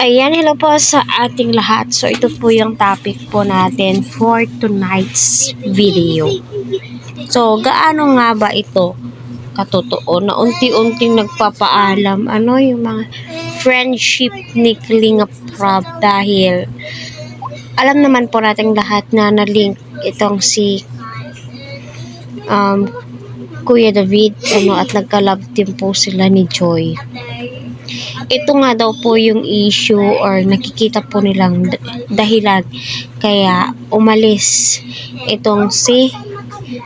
Ayan, hello po sa ating lahat. So, ito po yung topic po natin for tonight's video. So, gaano nga ba ito katotoo na unti-unting nagpapaalam yung mga friendship ni Kalinga Prab dahil alam naman po nating lahat na na-link itong si Kuya David at nagka-love team po sila ni Joy. Ito nga daw po yung issue or nakikita po nilang dahilan kaya umalis itong si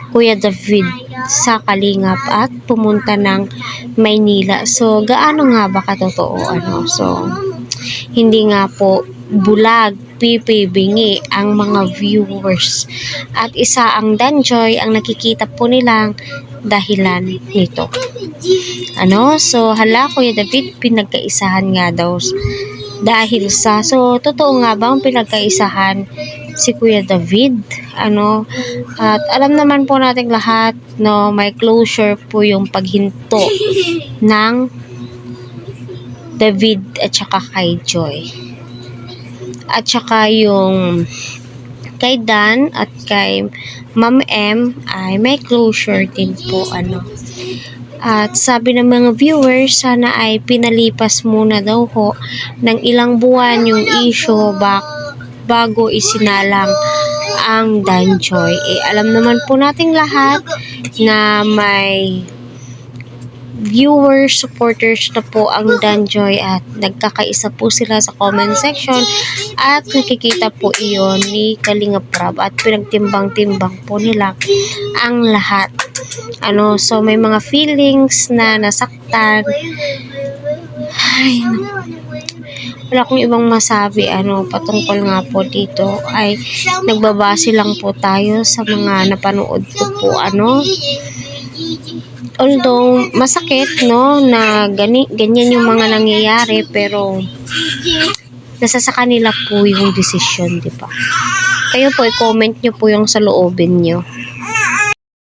Kuya David sa Kalingap at pumunta ng Maynila. So, gaano nga ba katotoo? So, hindi nga po bulag, pipibingi ang mga viewers. At isa ang Danjoy ang nakikita po nilang dahilan nito. So, hala, Kuya David, pinagkaisahan nga daw dahil sa, so, totoo nga bang pinagkaisahan si Kuya David? At alam naman po nating lahat, may closure po yung paghinto ng David at saka kay Joy. At saka yung kay Dan at kay Ma'am M ay may closure din po. At sabi ng mga viewers, sana ay pinalipas muna daw ho ng ilang buwan yung issue bago isinalang ang Danjoy. Alam naman po nating lahat na may viewers, supporters na po ang Danjoy at nagkakaisa po sila sa comment section at nakikita po iyon ni Kalinga Prab at pinagtimbang-timbang po nila ang lahat. So may mga feelings na nasaktan. Ay, wala akong ibang masabi patungkol nga po dito ay nagbabase lang po tayo sa mga napanood ko po although masakit na ganyan yung mga nangyayari pero nasa sa kanila po yung desisyon, di ba? Kayo po i-comment nyo po yung sa loobin nyo.